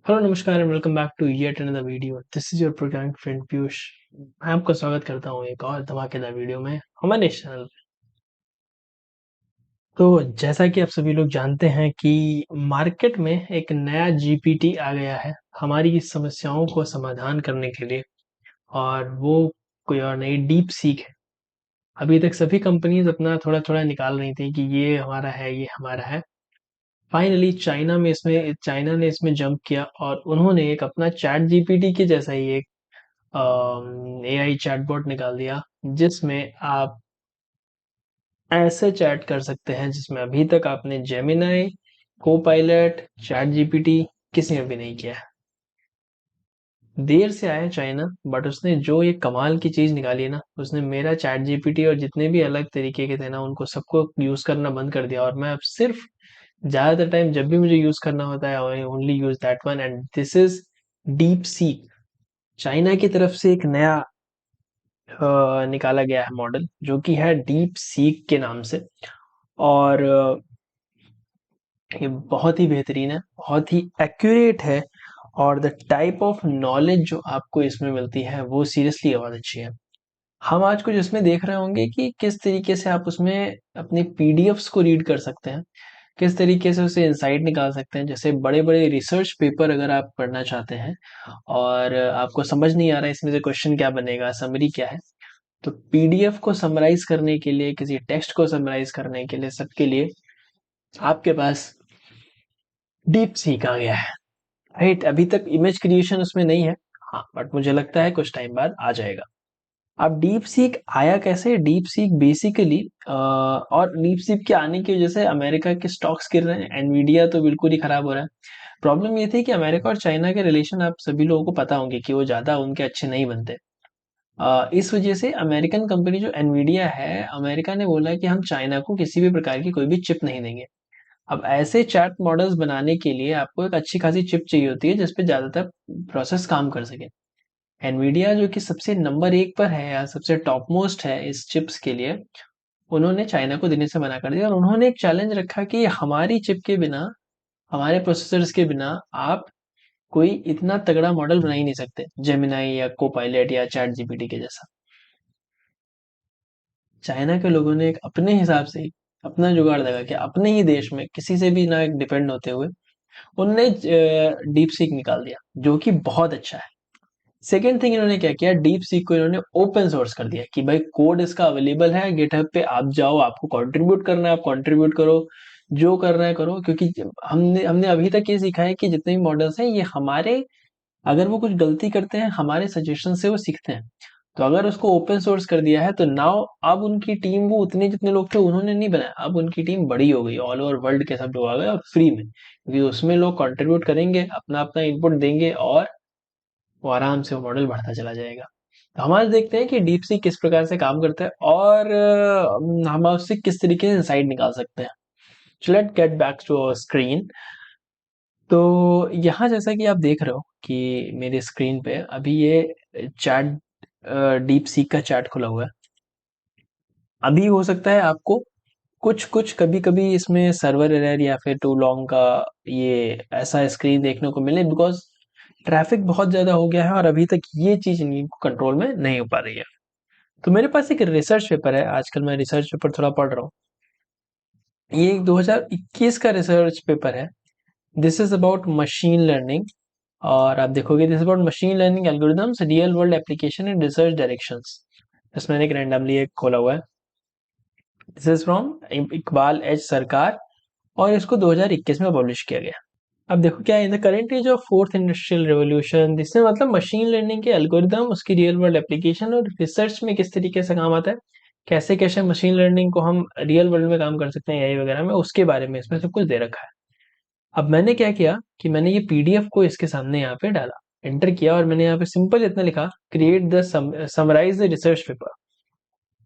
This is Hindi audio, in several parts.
हेलो नमस्कार and welcome back to yet another video. This is your programming friend Piyush. मैं आपका स्वागत करता हूँ एक और धमाकेदार वीडियो में हमारे चैनल पे। तो जैसा कि आप सभी लोग जानते हैं कि मार्केट में एक नया जीपीटी आ गया है हमारी समस्याओं को समाधान करने के लिए, और वो कोई और नहीं, डीप सीक है। अभी तक सभी कंपनीज अपना थोड़ा थोड़ा निकाल रही थी कि ये हमारा है, ये हमारा है। फाइनली चाइना ने इसमें जंप किया और उन्होंने एक अपना चैट जीपीटी के जैसा ही एक एआई चैटबॉट निकाल दिया, जिसमें आप ऐसे चैट कर सकते हैं जिसमें अभी तक आपने जेमिनाई, कोपायलट, चैट जीपीटी किसी में भी नहीं किया है। देर से आया चाइना, बट उसने जो ये कमाल की चीज निकाली है ना, उसने मेरा चैट जीपीटी और जितने भी अलग तरीके के थे ना, उनको सबको यूज करना बंद कर दिया। और मैं अब सिर्फ ज्यादातर टाइम जब भी मुझे यूज करना होता है, I only use that one, and this is deep seek. China की तरफ से एक नया निकाला गया है मॉडल, जो कि है डीप सीक के नाम से। और ये बहुत ही बेहतरीन है, बहुत ही एक्यूरेट है, और द टाइप ऑफ नॉलेज जो आपको इसमें मिलती है वो सीरियसली बहुत अच्छी है। हम आज कुछ इसमें देख रहे होंगे कि किस तरीके से आप उसमें अपनी पीडीएफ्स को रीड कर सकते हैं, किस तरीके से उसे इंसाइट निकाल सकते हैं। जैसे बड़े बड़े रिसर्च पेपर अगर आप पढ़ना चाहते हैं और आपको समझ नहीं आ रहा है इसमें से क्वेश्चन क्या बनेगा, समरी क्या है, तो पीडीएफ को समराइज करने के लिए, किसी टेक्स्ट को समराइज करने के लिए, सबके लिए आपके पास डीप सीक आ गया है। राइट, अभी तक इमेज क्रिएशन उसमें नहीं है, हाँ, बट मुझे लगता है कुछ टाइम बाद आ जाएगा। अब डीप सीक आया कैसे? डीप सीक बेसिकली और डीप सीक के आने की वजह से अमेरिका के स्टॉक्स गिर रहे हैं, एनवीडिया तो बिल्कुल ही खराब हो रहा है। प्रॉब्लम ये थी कि अमेरिका और चाइना के रिलेशन आप सभी लोगों को पता होंगे कि वो ज्यादा उनके अच्छे नहीं बनते। इस वजह से अमेरिकन कंपनी जो एनवीडिया है, अमेरिका ने बोला कि हम चाइना को किसी भी प्रकार की कोई भी चिप नहीं देंगे। अब ऐसे चैट मॉडल्स बनाने के लिए आपको एक अच्छी खासी चिप चाहिए होती है जिसपे ज्यादातर प्रोसेस काम कर सके। एनवीडिया जो कि सबसे नंबर एक पर है या सबसे टॉप मोस्ट है इस चिप्स के लिए, उन्होंने चाइना को देने से मना कर दिया। और उन्होंने एक चैलेंज रखा कि हमारी चिप के बिना, हमारे प्रोसेसर्स के बिना आप कोई इतना तगड़ा मॉडल बना ही नहीं सकते, जेमिनाई या कोपायलट या चैट जीपीटी के जैसा। चाइना के लोगों ने एक अपने हिसाब से अपना जुगाड़ लगा के अपने ही देश में किसी से भी ना डिपेंड होते हुए उनने डीप सीक निकाल दिया, जो कि बहुत अच्छा है। सेकेंड थिंग इन्होंने क्या किया, डीप सीक को इन्होंने ओपन सोर्स कर दिया कि भाई कोड इसका अवेलेबल है गिटहब पे, आप जाओ, आपको कंट्रीब्यूट करना है आप कंट्रीब्यूट करो, जो करना है करो। क्योंकि हमने हमने अभी तक ये सीखा है कि जितने भी मॉडल्स हैं ये हमारे, अगर वो कुछ गलती करते हैं हमारे सजेशन से वो सीखते हैं। तो अगर उसको ओपन सोर्स कर दिया है तो नाउ अब उनकी टीम, वो उतने जितने लोग थे उन्होंने नहीं बनाया, अब उनकी टीम बड़ी हो गई, ऑल ओवर वर्ल्ड के सब लोग आ गए और फ्री में, क्योंकि उसमें लोग कंट्रीब्यूट करेंगे, अपना अपना इनपुट देंगे, और वो आराम से वो मॉडल बढ़ता चला जाएगा। तो हम आज देखते हैं कि डीप सी किस प्रकार से काम करता है और हम उससे किस तरीके से इंसाइट निकाल सकते हैं। So let's get back to our screen। तो यहाँ जैसा कि आप देख रहे हो कि मेरे स्क्रीन पे अभी ये चैट, डीप सीक का चैट खुला हुआ है। अभी हो सकता है आपको कुछ कुछ कभी कभी इसमें सर्वर एरर या फिर टू लॉन्ग का ये ऐसा स्क्रीन देखने को मिले, बिकॉज ट्रैफिक बहुत ज्यादा हो गया है और अभी तक ये चीज कंट्रोल में नहीं हो पा रही है। तो मेरे पास एक रिसर्च पेपर है, आजकल मैं रिसर्च पेपर थोड़ा पढ़ रहा हूँ। ये एक 2021 का रिसर्च पेपर है। This is about machine learning, और आप देखोगे this about machine learning algorithms, real world application and research directions. इसमें मैंने एक रैंडमली एक खोला हुआ है। This is from Iqbal H सरकार, और इसको 2021 में पब्लिश किया गया। अब देखो क्या है, in the current age of fourth industrial revolution, जिसमें मतलब मशीन लर्निंग के एल्गोरिदम, उसकी रियल वर्ल्ड एप्लीकेशन और रिसर्च में किस तरीके से काम आता है, कैसे कैसे मशीन लर्निंग को हम रियल वर्ल्ड में काम कर सकते हैं एआई वगैरह में, उसके बारे में इसमें सब कुछ दे रखा है। अब मैंने क्या किया कि मैंने ये पीडीएफ को इसके सामने यहाँ पे डाला, एंटर किया, और मैंने यहाँ पे सिंपल इतना लिखा, create the summarize the research paper.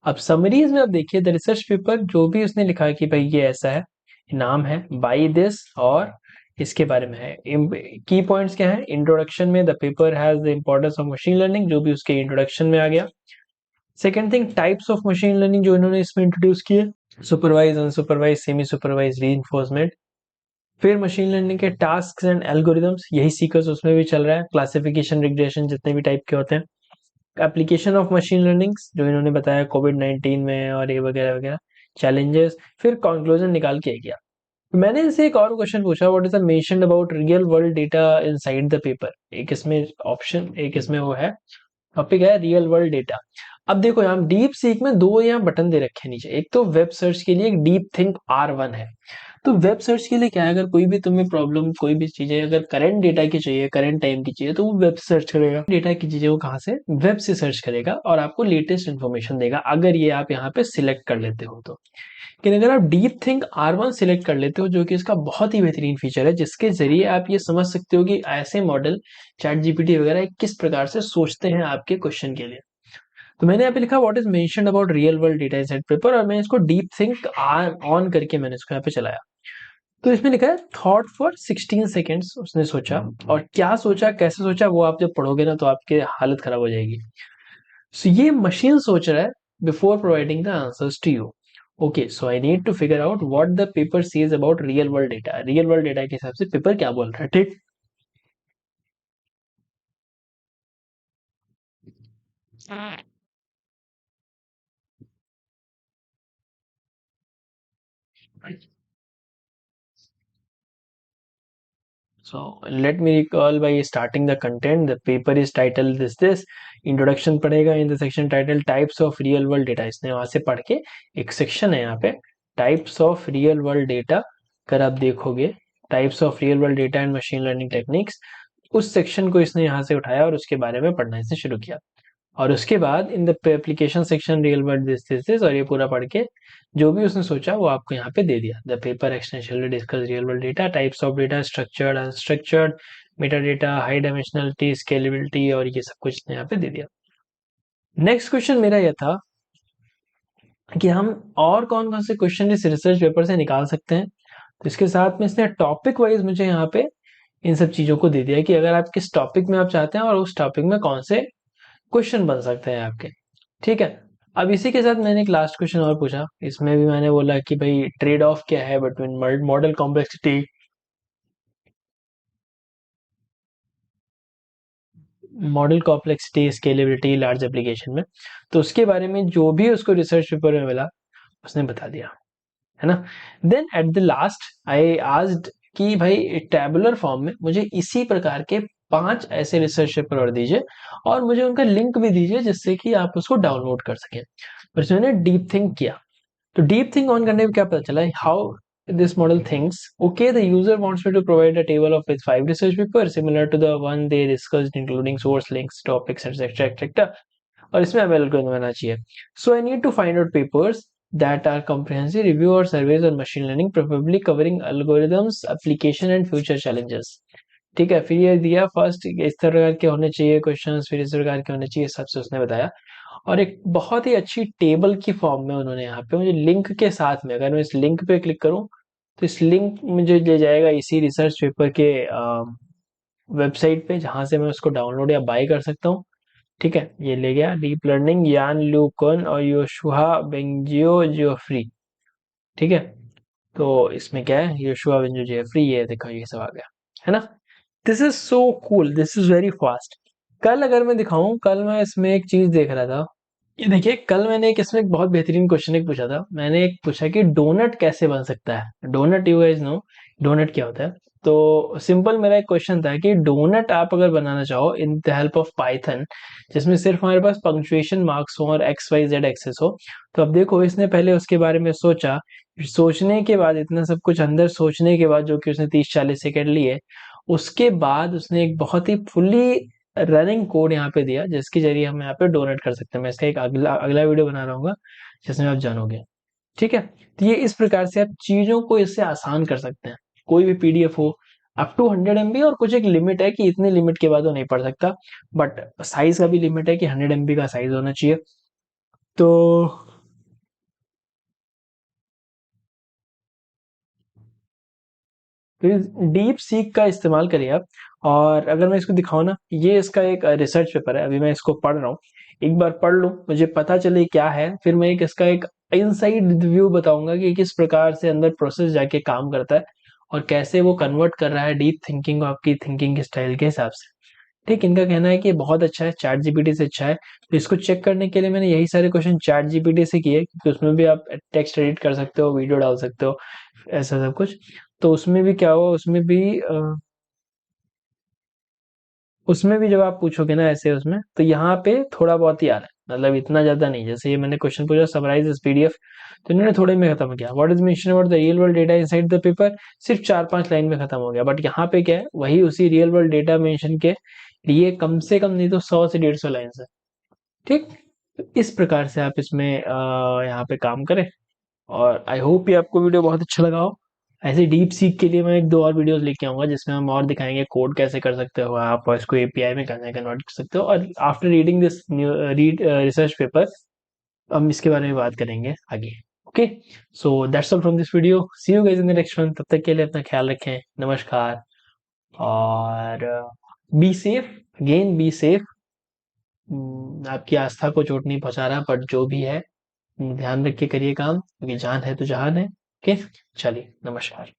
अब समरीज में आप देखिए, द रिसर्च पेपर जो भी उसने लिखा है कि भाई ये ऐसा है, नाम है बाई दिस, और इसके बारे में है। की पॉइंट्स क्या है, इंट्रोडक्शन में the paper has the importance of machine learning, जो भी उसके इंट्रोडक्शन में आ गया। Second thing, types of machine learning जो इन्होंने इसमें इंट्रोड्यूस किए, सुपरवाइज, अनसुपरवाइज, सेमी सुपरवाइज, री, फिर मशीन लर्निंग के टास्क एंड एल्गोरिदम्स, यही सीक्वेंस उसमें भी चल रहा है, क्लासिफिकेशन, रिग्रेशन, जितने भी टाइप के होते हैं, एप्लीकेशन ऑफ मशीन लर्निंग जो इन्होंने बताया कोविड-19 में और ये वगैरह वगैरह, चैलेंजेस, फिर कंक्लूजन निकाल के किया। मैंने इनसे एक और क्वेश्चन पूछा, what is the mentioned about real world data inside the paper. एक इसमें ऑप्शन, एक इसमें वो है, टॉपिक है रियल वर्ल्ड डेटा। अब देखो यहाँ डीप सीक में दो यहाँ बटन दे रखे हैं नीचे, एक तो वेब सर्च के लिए एक डीप थिंक R1 है। तो वेब सर्च के लिए क्या है, अगर कोई भी तुम्हें प्रॉब्लम, कोई भी चीजें अगर करंट डेटा की चाहिए, करंट टाइम की चाहिए, तो वो वेब सर्च करेगा। डेटा की चीजें वो कहाँ से, वेब से सर्च करेगा और आपको लेटेस्ट इन्फॉर्मेशन देगा, अगर ये आप यहाँ पे सिलेक्ट कर लेते हो तो। लेकिन अगर आप डीप थिंक R1 सिलेक्ट कर लेते हो, जो कि इसका बहुत ही बेहतरीन फीचर है, जिसके जरिए आप ये समझ सकते हो कि ऐसे मॉडल चैट जीपीटी वगैरह किस प्रकार से सोचते हैं आपके क्वेश्चन के लिए। तो मैंने यहाँ पे लिखा what is mentioned about real world data in paper, और मैं इसको डीप थिंक ऑन करके मैंने इसको यहाँ पे चलाया। तो इसमें लिखा है थॉट फॉर 16 सेकेंड्स उसने सोचा, और क्या सोचा, कैसे सोचा, वो आप जब पढ़ोगे ना तो आपकी हालत खराब हो जाएगी। सो ये मशीन सोच रहा है before providing the answers to you. Okay, so I need to figure out what the paper says about real world data. Real world data के हिसाब से पेपर क्या बोल रहा है, ठीक। So let me recall by starting the content. The paper is titled this. Introduction पढ़ेगा in the section title types of real world data. इसने वहां से पढ़ के एक सेक्शन है यहाँ पे types of real world data। अगर आप देखोगे types of real world data and machine learning techniques, उस सेक्शन को इसने यहाँ से उठाया और उसके बारे में पढ़ना इसने शुरू किया। और उसके बाद in the application section real world this, और ये पूरा पढ़ के जो भी उसने सोचा वो आपको यहाँ पे दे दिया। The paper extensively discuss real world data, types of data, structured, unstructured, meta data, high dimensionality, scalability, और ये सब कुछ इसने यहाँ पे दे दिया। नेक्स्ट क्वेश्चन मेरा यह था कि हम और कौन कौन से क्वेश्चन इस रिसर्च पेपर से निकाल सकते हैं। तो इसके साथ में इसने टॉपिक वाइज मुझे यहाँ पे इन सब चीजों को दे दिया कि अगर आप किस टॉपिक में आप चाहते हैं और उस टॉपिक में कौन से क्वेश्चन बन सकते हैं आपके, ठीक है। अब इसी के साथ मैंने एक लास्ट क्वेश्चन और पूछा, इसमें भी मैंने बोला कि भाई ट्रेड ऑफ क्या है between model complexity, model complexity, scalability large application में। तो उसके बारे में जो भी उसको रिसर्च पेपर में मिला उसने बता दिया, है ना। Then at the last I asked कि भाई टैबुलर फॉर्म में मुझे इसी प्रकार के 5 ऐसे रिसर्च पेपर और दीजिए, और मुझे उनका लिंक भी दीजिए जिससे कि आप उसको डाउनलोड कर सकें। पर इसमें डीप थिंक किया। तो डीप थिंक ऑन करने में क्या पता चला, how this model thinks, okay, the user wants me to provide a table of with 5 research papers similar to the one they discussed, including source links, topics, etc, etc, और इसमें अब एल्गोरिथम बनाना चाहिए। So I need to find out papers that are comprehensive review or surveys on machine learning, probably covering algorithms, application and future challenges। ठीक है, फिर ये दिया फर्स्ट इस प्रकार के होने चाहिए क्वेश्चंस, फिर इस प्रकार के होने चाहिए, सबसे उसने बताया। और एक बहुत ही अच्छी टेबल की फॉर्म में उन्होंने यहाँ पे मुझे लिंक के साथ में, अगर मैं इस लिंक पे क्लिक करूँ तो इस लिंक मुझे ले जाएगा इसी रिसर्च पेपर के वेबसाइट पे, जहाँ से मैं उसको डाउनलोड या बाय कर सकता हूँ। ठीक है, ये ले गया डीप लर्निंग यान ल्यूकन और योशुआ बेंजियो जियोफ्री। ठीक है, तो इसमें क्या है, योशुआ बेंजियो जियोफ्री, ये देखो ये सब आ गया, है ना। This is so cool, this is very fast. कल अगर मैं दिखाऊं, कल मैं इसमें एक चीज देख रहा था, ये देखिए कल मैंने एक इसमें एक बहुत बेहतरीन क्वेश्चन एक पूछा था। मैंने एक पूछा कि डोनट कैसे बन सकता है। Donut, you guys know donut क्या होता है। तो सिंपल मेरा एक क्वेश्चन था कि डोनट आप अगर बनाना चाहो in the help of Python, जिसमें सिर्फ हमारे पास पंक्चुएशन मार्क्स हो और एक्स वाई जेड एक्सेस हो। तो अब देखो इसने पहले उसके बारे में सोचा, सोचने के बाद इतना सब कुछ अंदर सोचने के बाद, जो कि उसने 30-40 सेकेंड लिए, उसके बाद उसने एक बहुत ही फुल्ली रनिंग कोड यहाँ पे दिया, जिसके जरिए हम यहाँ पे डोनेट कर सकते हैं। मैं इसका एक अगला अगला वीडियो बना रहा हूँ जिसमें आप जानोगे, ठीक है। तो ये इस प्रकार से आप चीजों को इससे आसान कर सकते हैं। कोई भी पीडीएफ हो अप टू 100 MB, और कुछ एक लिमिट है कि इतने लिमिट के बाद वो नहीं पढ़ सकता, बट साइज का भी लिमिट है कि 100 MB का साइज होना चाहिए। तो डीप सीक का इस्तेमाल करिए आप। और अगर मैं इसको दिखाऊं ना, ये इसका एक रिसर्च पेपर है, अभी मैं इसको पढ़ रहा हूँ। एक बार पढ़ लूं, मुझे पता चले क्या है, फिर मैं एक इसका एक इनसाइड व्यू बताऊंगा कि किस प्रकार से अंदर प्रोसेस जाके काम करता है, और कैसे वो कन्वर्ट कर रहा है डीप थिंकिंग को आपकी थिंकिंग के स्टाइल के हिसाब से। ठीक, इनका कहना है कि बहुत अच्छा है, चैट जीपीटी से अच्छा है। तो इसको चेक करने के लिए मैंने यही सारे क्वेश्चन चैट जीपीटी से किए, क्योंकि उसमें भी आप टेक्स्ट एडिट कर सकते हो, वीडियो डाल सकते हो, ऐसा सब कुछ। तो उसमें भी क्या हुआ, उसमें भी जब आप पूछोगे ना ऐसे उसमें, तो यहाँ पे थोड़ा बहुत ही आ रहा है, मतलब इतना ज्यादा नहीं। जैसे ये मैंने क्वेश्चन पूछा, समराइज दिस पीडीएफ, तो इन्होंने थोड़े में खत्म किया। What is mention about the real world data inside the paper, सिर्फ 4-5 लाइन में खत्म हो गया। बट यहाँ पे क्या है, वही उसी रियल वर्ल्ड डेटा मेंशन के लिए कम से कम नहीं तो 100 से 150 लाइन है। ठीक, तो इस प्रकार से आप इसमें यहाँ पे काम करें। और आई होप ये आपको वीडियो बहुत अच्छा लगा हो। ऐसे डीप सीख के लिए मैं 1-2 और वीडियोस लेके आऊंगा, जिसमें हम और दिखाएंगे कोड कैसे कर सकते हो आप, और इसको एपीआई में कैसे कन्वर्ट कर सकते हो। और after reading this read research paper, हम इसके बारे में बात करेंगे आगे। Okay, so that's all from this video, see you guys in the next one. तब तक के लिए अपना ख्याल रखें, नमस्कार। और be safe, again be safe. आपकी आस्था को चोट नहीं पहुंचा रहा, बट जो भी है ध्यान रख के करिए काम, क्योंकि जान है तो जहान है। ओके, चलिए, नमस्कार।